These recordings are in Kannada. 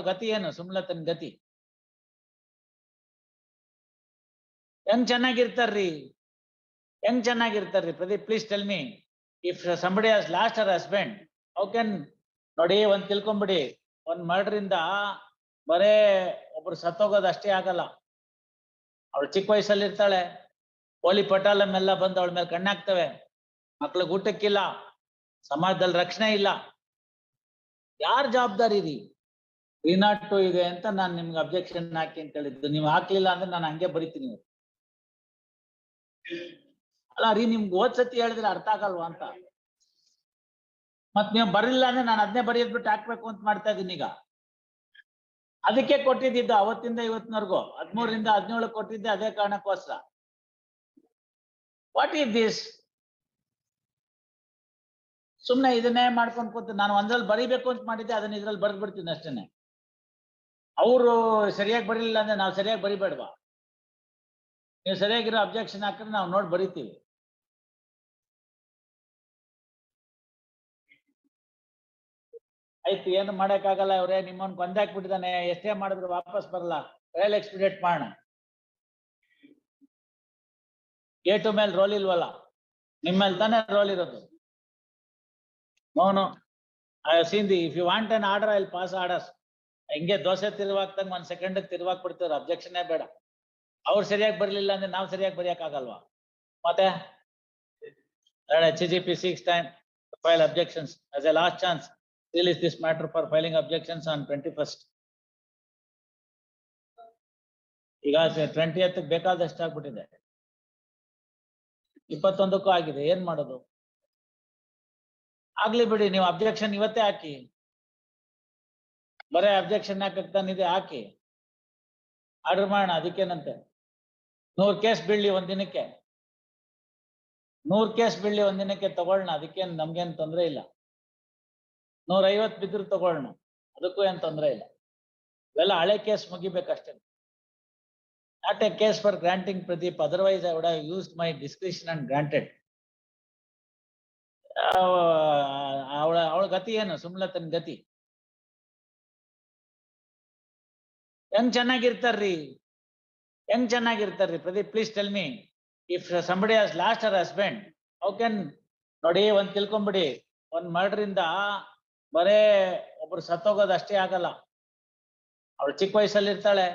ಗತಿ ಏನು ಸುಮ್ಲತನ್ ಗತಿ? ಹೆಂಗ್ ಚೆನ್ನಾಗಿರ್ತಾರ್ರಿ? ಹೆಂಗ್ ಚೆನ್ನಾಗಿರ್ತಾರ್ರಿ? Pradeep, please tell me, if somebody has lost her husband, how can? ನೋಡಿ, ಒಂದ್ ತಿಳ್ಕೊಂಬಿಡಿ, ಒಂದ್ ಮರ್ಡರ್ ಇಂದ ಬರೇ ಒಬ್ರು ಸತ್ತೋಗೋದು ಅಷ್ಟೇ ಆಗಲ್ಲ. ಅವಳು ಚಿಕ್ಕ ವಯಸ್ಸಲ್ಲಿ ಇರ್ತಾಳೆ, ಪೋಲಿ ಪಟಾಲಂ ಎಲ್ಲ ಬಂದು ಅವಳ ಮೇಲೆ ಕಣ್ಣಾಕ್ತವೆ, ಮಕ್ಳಿಗೆ ಊಟಕ್ಕಿಲ್ಲ, ಸಮಾಜದಲ್ಲಿ ರಕ್ಷಣೆ ಇಲ್ಲ. ಯಾರ್ ಜವಾಬ್ದಾರಿ ರೀ? 302 ಇದೆ ಅಂತ ನಾನು ನಿಮ್ಗೆ ಅಬ್ಜೆಕ್ಷನ್ ಹಾಕಿ ಅಂತ ಹೇಳಿದ್ದು. ನೀವು ಹಾಕ್ಲಿಲ್ಲ ಅಂದ್ರೆ ನಾನು ಹಂಗೆ ಬರಿತೀನಿ. ಅಲ್ಲ ರೀ, ನಿಮ್ಗೆ ಓದ್ಸತಿ ಹೇಳಿದ್ರೆ ಅರ್ಥ ಆಗಲ್ವಾ ಅಂತ. ಮತ್ ನೀವು ಬರಲಿಲ್ಲ ಅಂದ್ರೆ ನಾನು ಅದನ್ನೇ ಬರೆಯೋದ್ ಬಿಟ್ಟು ಹಾಕ್ಬೇಕು ಅಂತ ಮಾಡ್ತಾ ಇದೀನಿ ಈಗ. ಅದಕ್ಕೆ ಕೊಟ್ಟಿದ್ದು ಅವತ್ತಿಂದ ಇವತ್ತಿನವರೆಗೂ 13ರಿಂದ 17 ಕೊಟ್ಟಿದ್ದೆ ಅದೇ ಕಾರಣಕ್ಕೋಸ್ಕರ. What is this? ಸುಮ್ನೆ ಇದನ್ನೇ ಮಾಡ್ಕೊಂಡು ಕೂತು ನಾನು ಒಂದ್ರಲ್ಲಿ ಬರಿಬೇಕು ಅಂತ ಮಾಡಿದ್ದೆ, ಅದನ್ನ ಇದ್ರಲ್ಲಿ ಬರ್ದ್ ಬಿಡ್ತೀನಿ ಅಷ್ಟೇನೆ. ಅವರು ಸರಿಯಾಗಿ ಬರೀಲಿಲ್ಲ ಅಂದ್ರೆ ನಾವು ಸರಿಯಾಗಿ ಬರಿಬೇಡ್ವಾ? ನೀವು ಸರಿಯಾಗಿರೋ ಅಬ್ಜೆಕ್ಷನ್ ಹಾಕಿದ್ರೆ ನಾವು ನೋಡಿ ಬರಿತೀವಿ. ಆಯ್ತು, ಏನು ಮಾಡಕ್ಕಾಗಲ್ಲ. ಅವ್ರೆ ನಿಮ್ಮನ್ನ ಕೊಂದಾಕ್ಬಿಟ್ಟಿದ್ದಾನೆ, ಎಷ್ಟೇ ಮಾಡಿದ್ರು ವಾಪಸ್ ಬರಲ್ಲ. ಟ್ರಯಲ್ ಎಕ್ಸ್ಪಿಡೇಟ್ ಮಾಡೋಣ. A2 ಮೇಲೆ ರೋಲ್ ಇಲ್ವಲ್ಲ, ನಿಮ್ಮ ಮೇಲೆ ತಾನೇ ರೋಲ್ ಇರೋದು. No, I have seen if you want an order, I'll pass orders. ಹಿಂಗೆ ದೋಸೆ ತಿರುವಾಕ್ತಂಗ್ 1 ಸೆಕೆಂಡ್ ತಿರುವಾಕ್ ಬಿಡ್ತೀವ್ರ, ಅಬ್ಜೆಕ್ಷನ್ ಬೇಡ. ಅವ್ರು ಸರಿಯಾಗಿ ಬರ್ಲಿಲ್ಲ ಅಂದ್ರೆ ನಾವು ಸರಿಯಾಗಿ ಬರೆಯಕ್ ಆಗಲ್ವಾ? ಮತ್ತೆ HGP seeks time to file objections as a last chance. Release this matter for filing objections on 21st. ಈಗ 20th ಬೇಕಾದಷ್ಟು ಆಗ್ಬಿಟ್ಟಿದೆ, 21ಕ್ಕೂ ಆಗಿದೆ. ಏನ್ ಮಾಡೋದು? ಆಗ್ಲಿ ಬಿಡಿ, ನೀವು ಅಬ್ಜೆಕ್ಷನ್ ಇವತ್ತೇ ಹಾಕಿ. ಬರೇ ಅಬ್ಜೆಕ್ಷನ್ ಹಾಕಕ್ತಾನಿದೆ, ಹಾಕಿ ಆರ್ಡರ್ ಮಾಡೋಣ. ಅದಕ್ಕೇನಂತೆ 100 ಕೇಸ್ ಬೀಳ್ಲಿ ಒಂದಿನಕ್ಕೆ, 100 ಕೇಸ್ ಬೀಳ್ಲಿ ಒಂದಿನಕ್ಕೆ ತಗೊಳ್ಳೋಣ. ಅದಕ್ಕೇನು ನಮ್ಗೇನು ತೊಂದ್ರೆ ಇಲ್ಲ. 150 ಬಿದ್ರು ತಗೊಳ್ಳೋಣ, ಅದಕ್ಕೂ ಏನ್ ತೊಂದ್ರೆ ಇಲ್ಲ. ಇವೆಲ್ಲ ಹಳೆ case ಮುಗಿಬೇಕಷ್ಟೇ. Not a case for granting, Pradeep, otherwise I would have used my discretion and granted. ಅವಳ ಗತಿ ಏನು ಸುಮ್ಲತನ್ ಗತಿ? ಹೆಂಗ್ ಚೆನ್ನಾಗಿರ್ತಾರ್ರಿ? ಹೆಂಗ್ ಚೆನ್ನಾಗಿರ್ತಾರ್ರಿ? Pradeep, please tell me, if somebody has lost her husband, how can? ನೋಡಿ, ಒಂದ್ ತಿಳ್ಕೊಂಬಿಡಿ, ಒಂದ್ ಮರ್ಡರ್ ಇಂದ ಬರೇ ಒಬ್ರು ಸತ್ತೋಗೋದು ಅಷ್ಟೇ ಆಗಲ್ಲ. ಅವಳು ಚಿಕ್ಕ ವಯಸ್ಸಲ್ಲಿ ಇರ್ತಾಳೆ,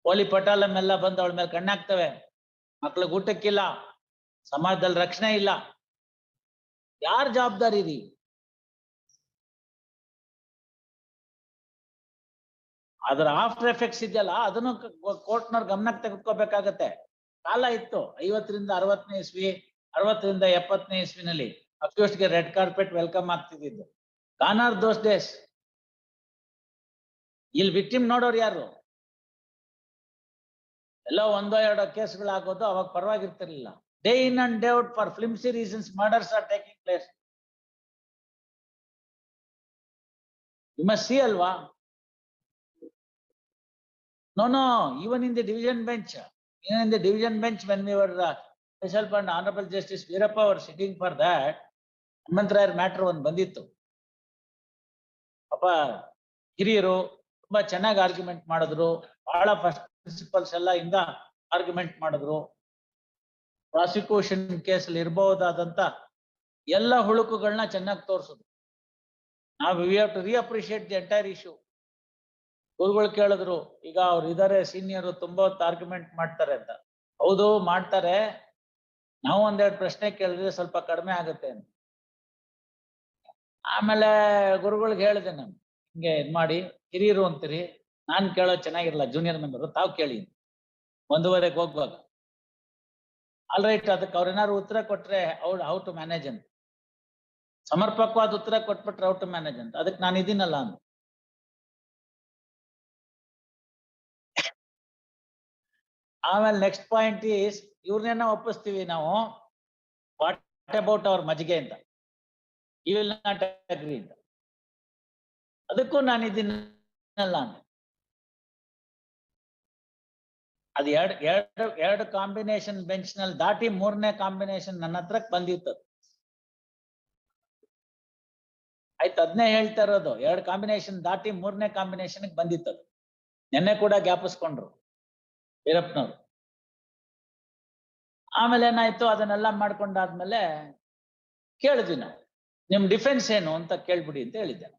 ಪೋಲಿ ಪಟಾಲಂ ಎಲ್ಲ ಬಂದು ಅವಳ ಮೇಲೆ ಕಣ್ಣಾಕ್ತವೆ, ಮಕ್ಳಿಗೆ ಊಟಕ್ಕಿಲ್ಲ, ಸಮಾಜದಲ್ಲಿ ರಕ್ಷಣೆ ಇಲ್ಲ. ಯಾರ್ ಜವಾಬ್ದಾರಿ ರೀ? ಅದ್ರ ಆಫ್ಟರ್ ಎಫೆಕ್ಟ್ಸ್ ಇದೆಯಲ್ಲ, ಅದನ್ನು ಕೋರ್ಟ್ನವ್ರ ಗಮನಕ್ಕೆ ತೆಗೆದುಕೋಬೇಕಾಗತ್ತೆ. ಕಾಲ ಇತ್ತು 50ರಿಂದ 60ನೇ ಇಸ್ವಿ, 60ರಿಂದ 70ನೇ ಇಸ್ವಿನಲ್ಲಿ ಅಕ್ಯೂಸ್ಡ್ಗೆ ರೆಡ್ ಕಾರ್ಪೆಟ್ ವೆಲ್ಕಮ್ ಆಗ್ತಿದ್ದು. Gone are those days. ಇಲ್ಲಿ ವಿಕ್ಟಿಮ್ ನೋಡೋರು ಯಾರು? ಎಲ್ಲ 1-2 ಕೇಸ್ಗಳಾಗೋದು, ಅವಾಗ ಪರವಾಗಿರ್ತಿರ್ಲಿಲ್ಲ. Day in and day out for flimsy reasons murders are taking place. You must see ಅಲ್ವಾ? No, even in the division bench, when we were myself and Honorable Justice Veerappa were sitting for that, Hanumantrayar matter ಒಂದು ಬಂದಿತ್ತು. ಪಾಪ ಹಿರಿಯರು ತುಂಬಾ ಚೆನ್ನಾಗಿ ಆರ್ಗ್ಯುಮೆಂಟ್ ಮಾಡಿದ್ರು, ಬಹಳ ಫಸ್ಟ್ ಪ್ರಿನ್ಸಿಪಲ್ಸ್ ಎಲ್ಲ ಇಂದ ಆರ್ಗ್ಯುಮೆಂಟ್ ಮಾಡಿದ್ರು. ಪ್ರಾಸಿಕ್ಯೂಷನ್ ಕೇಸಲ್ಲಿ ಇರಬಹುದಾದಂತ ಎಲ್ಲ ಹುಳುಕುಗಳನ್ನ ಚೆನ್ನಾಗಿ ತೋರಿಸಿದ್ರು. ನಾವು we have to reappreciate the entire issue. ಗುರುಗಳು ಕೇಳಿದ್ರು, ಈಗ ಅವ್ರು ಇದಾರೆ ಸೀನಿಯರ್, ತುಂಬಾ ಹೊತ್ತು ಆರ್ಗ್ಯುಮೆಂಟ್ ಮಾಡ್ತಾರೆ ಅಂತ. ಹೌದು ಮಾಡ್ತಾರೆ, ನಾವು 1-2 ಪ್ರಶ್ನೆ ಕೇಳಿದ್ರೆ ಸ್ವಲ್ಪ ಕಡಿಮೆ ಆಗುತ್ತೆ ಅಂತ. ಆಮೇಲೆ ಗುರುಗಳಿಗೆ ಹೇಳಿದೆ ನಾನು, ಹಿಂಗೆ ಇದ್ ಮಾಡಿ, ಹಿರಿಯರು ಅಂತೀರಿ, ನಾನ್ ಕೇಳೋದು ಚೆನ್ನಾಗಿರಲ್ಲ, ಜೂನಿಯರ್ ಮೆಂಬರ್ ತಾವು ಕೇಳಿ 1:15 ಹೋಗ್ವಾಗ. ಆಲ್ ರೈಟ್, ಅದಕ್ಕೆ ಅವ್ರೇನಾದ್ರು ಉತ್ತರ ಕೊಟ್ರೆ ಹೌ ಟು ಮ್ಯಾನೇಜ್ ಅಂತ, ಸಮರ್ಪಕವಾದ ಉತ್ತರ ಕೊಟ್ಬಿಟ್ರೆ ಹೌ ಟು ಮ್ಯಾನೇಜ್ ಅಂತ. ಅದಕ್ಕೆ ನಾನು ಇದೀನಲ್ಲ ಅಂತ. ಆಮೇಲೆ ನೆಕ್ಸ್ಟ್ ಪಾಯಿಂಟ್ ಈಸ್, ಇವ್ರನ್ನೇನೋ ಒಪ್ಪಿಸ್ತೀವಿ ನಾವು, ವಾಟ್ ಅಬೌಟ್ ಅವ್ರ ಮಜ್ಜಿಗೆ ಅಂತ, ಯು ವಿಲ್ ನಾಟ್ ಅಗ್ರಿ ಅಂತ. ಅದಕ್ಕೂ ನಾನು ಇದೀನಲ್ಲ ಅಂತ. ಅದು ಎರಡು ಕಾಂಬಿನೇಷನ್ ಬೆಂಚ್ ನಲ್ಲಿ ದಾಟಿ 3ನೇ ಕಾಂಬಿನೇಷನ್ ನನ್ನ ಹತ್ರಕ್ಕೆ ಬಂದಿತ್ತು. ಆಯ್ತು, ಅದನ್ನೇ ಹೇಳ್ತಾ ಇರೋದು. 2 ಕಾಂಬಿನೇಷನ್ ದಾಟಿ 3ನೇ ಕಾಂಬಿನೇಷನ್ ಬಂದಿತ್ತು. ನಿನ್ನೆ ಕೂಡ ಜ್ಞಾಪಿಸ್ಕೊಂಡ್ರು ವೀರಪ್ಪನವ್ರು. ಆಮೇಲೆ ಏನಾಯ್ತು, ಅದನ್ನೆಲ್ಲ ಮಾಡ್ಕೊಂಡಾದ್ಮೇಲೆ ಕೇಳಿದ್ವಿ ನಾವು, ನಿಮ್ ಡಿಫೆನ್ಸ್ ಏನು ಅಂತ ಕೇಳ್ಬಿಡಿ ಅಂತ ಹೇಳಿದ್ದೆ.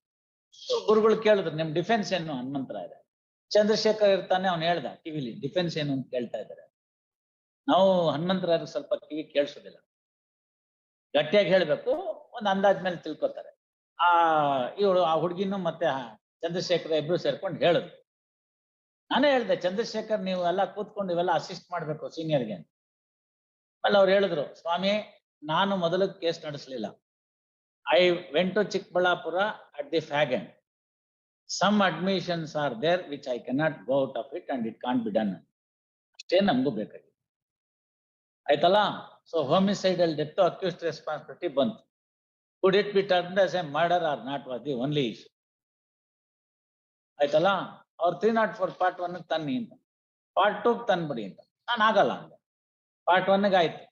ಗುರುಗಳು ಕೇಳಿದ್ರು, ನಿಮ್ ಡಿಫೆನ್ಸ್ ಏನು ಹನುಮಂತರಾಯರೇ? ಚಂದ್ರಶೇಖರ್ ಇರ್ತಾನೆ, ಅವ್ನು ಹೇಳ್ದ ಟಿವಿಲಿ, ಡಿಫೆನ್ಸ್ ಏನು ಅಂತ ಕೇಳ್ತಾ ಇದ್ದಾರೆ. ನಾವು ಹನುಮಂತರಾಯರು ಸ್ವಲ್ಪ ಕಿವಿ ಕೇಳಿಸೋದಿಲ್ಲ, ಗಟ್ಟಿಯಾಗಿ ಹೇಳ್ಬೇಕು, ಒಂದ್ ಅಂದಾಜ್ ಮೇಲೆ ತಿಳ್ಕೊತಾರೆ. ಇವಳು ಆ ಹುಡುಗಿನೂ ಮತ್ತೆ ಚಂದ್ರಶೇಖರ್ ಇಬ್ರು ಸೇರ್ಕೊಂಡು ಹೇಳಿದ್ರು. ನಾನೇ ಹೇಳ್ದೆ, ಚಂದ್ರಶೇಖರ್ ನೀವು ಎಲ್ಲ ಕೂತ್ಕೊಂಡು ಇವೆಲ್ಲ ಅಸಿಸ್ಟ್ ಮಾಡ್ಬೇಕು ಸೀನಿಯರ್ಗೆ. ಆಮೇಲೆ ಅವ್ರು ಹೇಳಿದ್ರು, ಸ್ವಾಮಿ ನಾನು ಮೊದಲು ಕೇಸ್ ನಡೆಸಲಿಲ್ಲ. I went to Chikkaballapur at the fag end. Some admissions are there which I cannot go out of it and it can't be done. ಅಷ್ಟೇ ನಮಗೂ ಬೇಕಾಗಿದೆ, ಆಯ್ತಲ್ಲ. So homicidal death accused responsibility ಬಂತು. Could it be termed as a murder or not was the only issue. ಆಯ್ತಲ್ಲ. ಅವ್ರು 304 ಪಾರ್ಟ್ 1 ತನ್ನಿ ಅಂತ, ಪಾರ್ಟ್ 2 ತಂದ್ಬಿಡಿ ಅಂತ. ನಾನು ಆಗಲ್ಲ ಅಂದೆ. ಪಾರ್ಟ್ 1 ಆಯ್ತು.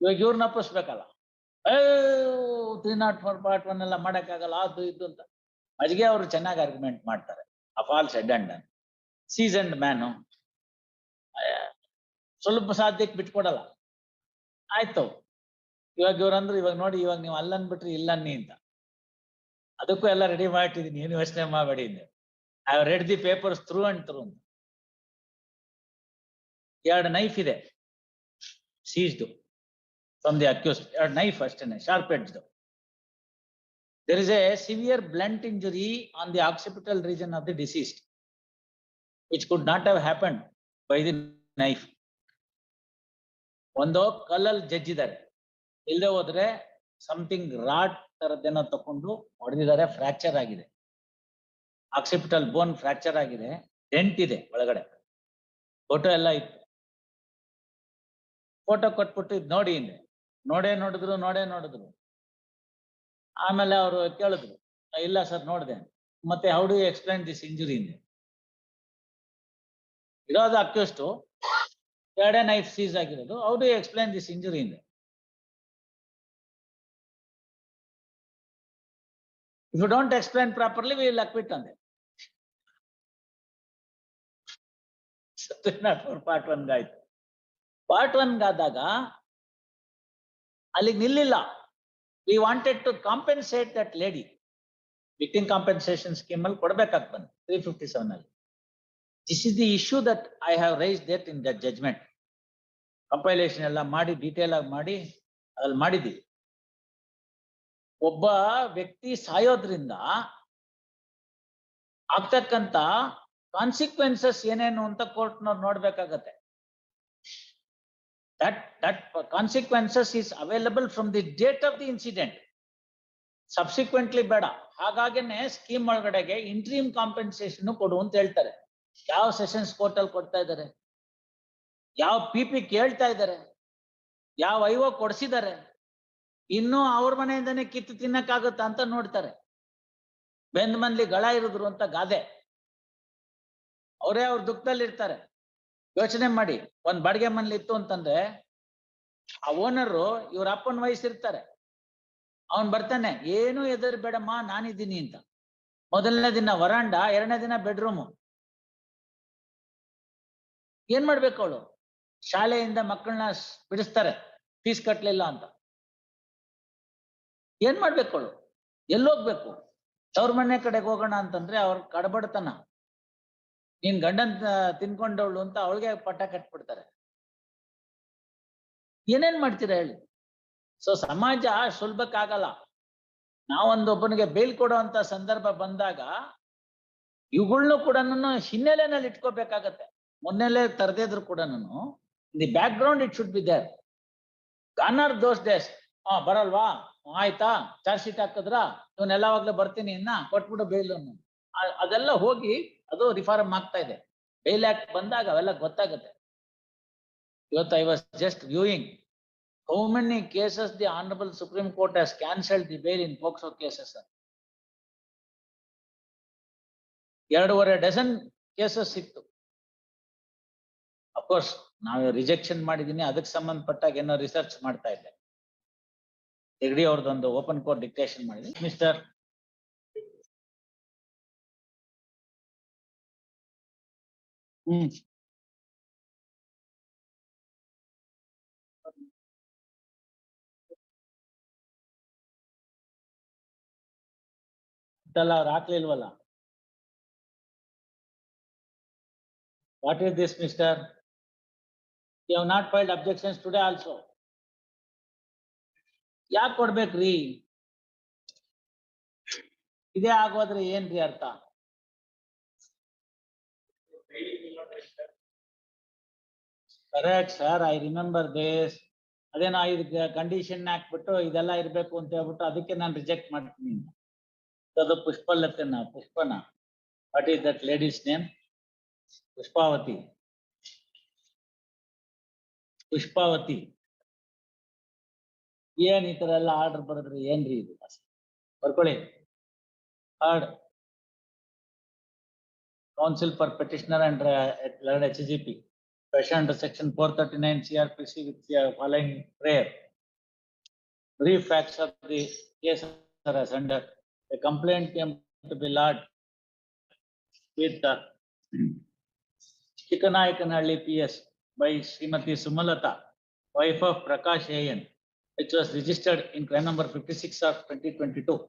ಇವಾಗ ಇವ್ರನ್ನ ಒಪ್ಪಿಸ್ಬೇಕಲ್ಲ, 304 ಪಾರ್ಟ್ 1 ಎಲ್ಲ ಮಾಡಕ್ಕಾಗಲ್ಲ, ಅದು ಇದು ಅಂತ. ಅಜ್ಗೆ ಅವರು ಚೆನ್ನಾಗಿ ಆರ್ಗ್ಯುಮೆಂಟ್ ಮಾಡ್ತಾರೆ. Of all said and done, seasoned man, ಸ್ವಲ್ಪ ಸಾಧ್ಯಕ್ಕೆ ಬಿಟ್ಕೊಡಲ್ಲ. ಆಯ್ತು, ಇವಾಗ ಇವ್ರಂದ್ರು, ಇವಾಗ ನೋಡಿ, ಇವಾಗ ನೀವು ಅಲ್ಲನ್ಬಿಟ್ರಿ ಇಲ್ಲನ್ನಿ ಅಂತ. ಅದಕ್ಕೂ ಎಲ್ಲ ರೆಡಿ ಮಾಡಿಟ್ಟಿದೀನಿ, ಏನು ಯೋಚನೆ ಮಾಡಬೇಡಿ. I have read the papers through and through ಅಂತ. 2 ನೈಫ್ ಇದೆ seized from the accused, 2 knife ಅಷ್ಟೇನೆ, sharp edged. There is a severe blunt injury on the occipital region of the deceased, which could not have happened by the knife. ಒಂದು ಕಲ್ಲಲ್ಲಿ ಜಜ್ಜಿದ್ದಾರೆ, ಇಲ್ಲದೆ ಹೋದ್ರೆ ಸಮಥಿಂಗ್ ರಾಡ್ ತರದ್ದೇನೋ ತಕೊಂಡು ಹೊಡೆದಿದ್ದಾರೆ, ಫ್ರಾಕ್ಚರ್ ಆಗಿದೆ. ಆಕ್ಸಿಪಿಟಲ್ ಬೋನ್ ಫ್ರಾಕ್ಚರ್ ಆಗಿದೆ, ಡೆಂಟ್ ಇದೆ ಒಳಗಡೆ. ಫೋಟೋ ಎಲ್ಲ ಇತ್ತು. ಫೋಟೋ ಕೊಟ್ಬಿಟ್ಟು ಇದು ನೋಡಿ ಹಿಂದೆ, ನೋಡೇ ನೋಡಿದ್ರು. ಆಮೇಲೆ ಅವರು ಕೇಳಿದ್ರು, ಇಲ್ಲ ಸರ್ ನೋಡಿದೆ. ಮತ್ತೆ how do you explain this injury ಇಂದೆ? ಇರೋದು ಅಕ್ಯೂಸ್ಡ್, 2 ನೈಫ್ ಸೀಸ್ ಆಗಿರೋದು, how do you explain this injury ಇಂದೆ? If you don't explain properly we will acquit ಅಂದೆ. ಪಾರ್ಟ್ 1 ಆಯ್ತು. ಪಾರ್ಟ್ 1 ಆದಾಗ ಅಲ್ಲಿಗೆ ನಿಲ್ಲಿಲ್ಲ. We wanted to compensate that lady. Victim compensation scheme ಅಲ್ಲಿ ಕೊಡಬೇಕಾಗಿ ಬಂತು 357 ಅಲ್ಲಿ. This is the issue that I have raised that in that judgment. Compilation ಎಲ್ಲ ಮಾಡಿ ಡೀಟೇಲ್ ಆಗಿ ಮಾಡಿ ಅದ್ರಲ್ಲಿ ಮಾಡಿದ್ದೀವಿ. ಒಬ್ಬ ವ್ಯಕ್ತಿ ಸಾಯೋದ್ರಿಂದ ಆಗ್ತಕ್ಕಂತ ಕಾನ್ಸಿಕ್ವೆನ್ಸಸ್ ಏನೇನು ಅಂತ ಕೋರ್ಟ್ನವ್ರು ನೋಡ್ಬೇಕಾಗತ್ತೆ. That consequences is available from the date of the incident. Subsequently ಬೇಡ. ಹಾಗಾಗಿನೇ ಸ್ಕೀಮ್ ಒಳಗಡೆಗೆ ಇಂಟ್ರೀಮ್ ಕಾಂಪೆನ್ಸೇಷನ್ ಕೊಡು ಅಂತ ಹೇಳ್ತಾರೆ. ಯಾವ ಸೆಷನ್ಸ್ ಕೋರ್ಟ್ ಅಲ್ಲಿ ಕೊಡ್ತಾ ಇದ್ದಾರೆ, ಯಾವ ಪಿಪಿ ಕೇಳ್ತಾ ಇದ್ದಾರೆ, ಯಾವ ಐವೋ ಕೊಡ್ಸಿದ್ದಾರೆ, ಇನ್ನೂ ಅವ್ರ ಮನೆಯಿಂದನೇ ಕಿತ್ತು ತಿನ್ನಕ್ಕಾಗುತ್ತಾ ಅಂತ ನೋಡ್ತಾರೆ. ಬೆಂದ್ ಮನ್ಲಿ ಗಳ ಇರಿದ್ರು ಅಂತ ಗಾದೆ. ಅವರೇ ಅವ್ರ ದುಃಖದಲ್ಲಿ ಇರ್ತಾರೆ. ಯೋಚನೆ ಮಾಡಿ, ಒಂದ್ ಬಾಡಿಗೆ ಮನೇಲಿ ಇತ್ತು ಅಂತಂದ್ರೆ ಆ ಓನರು ಇವ್ರ ಅಪ್ಪನ ವಯಸ್ಸಿರ್ತಾರೆ, ಅವನ್ ಬರ್ತಾನೆ, ಏನು ಎದುರು ಬೇಡಮ್ಮ ನಾನಿದ್ದೀನಿ ಅಂತ. ಮೊದಲನೇ ದಿನ ವರಾಂಡ, 2ನೇ ದಿನ ಬೆಡ್ರೂಮು. ಏನ್ ಮಾಡ್ಬೇಕು ಅವಳು? ಶಾಲೆಯಿಂದ ಮಕ್ಕಳನ್ನ ಬಿಡಿಸ್ತಾರೆ, ಫೀಸ್ ಕಟ್ಲಿಲ್ಲ ಅಂತ. ಏನ್ ಮಾಡ್ಬೇಕು ಅವಳು? ಎಲ್ಲೋಗ್ಬೇಕು? ತವ್ರ ಮನೆ ಕಡೆಗೆ ಹೋಗೋಣ ಅಂತಂದ್ರೆ ಅವ್ರ ಕಡಬಡತನ, ನೀನ್ ಗಂಡನ್ ತಿನ್ಕೊಂಡವಳು ಅಂತ ಅವಳಿಗೆ ಪಟ್ಟ ಕಟ್ಬಿಡ್ತಾರೆ. ಏನೇನ್ ಮಾಡ್ತೀರಾ ಹೇಳಿ? ಸೊ ಸಮಾಜ ಸುಲಭಕ್ಕಾಗಲ್ಲ. ನಾವೊಂದೊಬ್ಬನಿಗೆ ಬೇಲ್ ಕೊಡುವಂತ ಸಂದರ್ಭ ಬಂದಾಗ ಇವುಗಳನ್ನು ಕೂಡ ಹಿನ್ನೆಲೆನಲ್ಲಿ ಇಟ್ಕೋಬೇಕಾಗತ್ತೆ. ಮುನ್ನೆಲೆ ತರದಿದ್ರು ಕೂಡ the background it should be there. Gone are those days. ಬರಲ್ವಾ, ಆಯ್ತಾ, ಚಾರ್ಜ್ ಶೀಟ್ ಹಾಕಿದ್ರ, ಇವನ್ನೆಲ್ಲವಾಗ್ಲೂ ಬರ್ತೀನಿ ಇನ್ನ ಕೊಟ್ಬಿಡು ಬೇಲ್. ಅದೆಲ್ಲ ಹೋಗಿ ಅದು ರಿಫಾರ್ಮ್ ಆಗ್ತಾ ಇದೆ. ಬೇಲ್ ಆಕ್ಟ್ ಬಂದಾಗ ಅವೆಲ್ಲ ಗೊತ್ತಾಗುತ್ತೆ. ಇವತ್ತು I was just viewing how many cases the Honorable Supreme Court has cancelled the bail in POCSO cases. 2.5 dozen cases ಇತ್ತು. ಅಫ್ಕೋರ್ಸ್ ನಾವು ರಿಜೆಕ್ಷನ್ ಮಾಡಿದೀನಿ, ಅದಕ್ಕೆ ಸಂಬಂಧಪಟ್ಟಾಗ ಏನೋ ರಿಸರ್ಚ್ ಮಾಡ್ತಾ ಇದ್ದೆ. ಹೆಗ್ಡಿ ಅವ್ರದ್ದೊಂದು ಓಪನ್ ಕೋರ್ಟ್ ಡಿಕ್ಟೇಷನ್ ಮಾಡಿದ್ವಿ ಮಿಸ್ಟರ್. ಅವ್ರು ಹಾಕ್ಲಿಲ್ವಲ್ಲ. What is this, mister? You have not filed objections today also. ಯಾಕೆ ಕೊಡ್ಬೇಕ್ರಿ? ಇದೇ ಆಗೋದ್ರೆ ಏನ್ರಿ ಅರ್ಥ? Correct, sir. I remember this. ಅದೇನೋ ಇದಕ್ಕೆ ಕಂಡೀಷನ್ ಹಾಕ್ಬಿಟ್ಟು ಇದೆಲ್ಲ ಇರ್ಬೇಕು ಅಂತ ಹೇಳ್ಬಿಟ್ಟು ಅದಕ್ಕೆ ನಾನು ರಿಜೆಕ್ಟ್ ಮಾಡ್ತೀನಿ. ಅದು ಪುಷ್ಪನ. What is that lady's name? Pushpavathi. ಏನ್ ಈ ತರ ಎಲ್ಲ ಆರ್ಡರ್ ಬರೋದ್ರಿ ಏನ್ರಿ ಇದು? ಬರ್ಕೊಳ್ಳಿ. Counsel for petitioner and HGP. Question under section 439 CRPC with the following prayer. Brief facts of the case are as under. A complaint came to be lodged with the Chikanayakanhalli PS by Srimati Sumalata, wife of Prakash AN, which was registered in crime number 56 of 2022.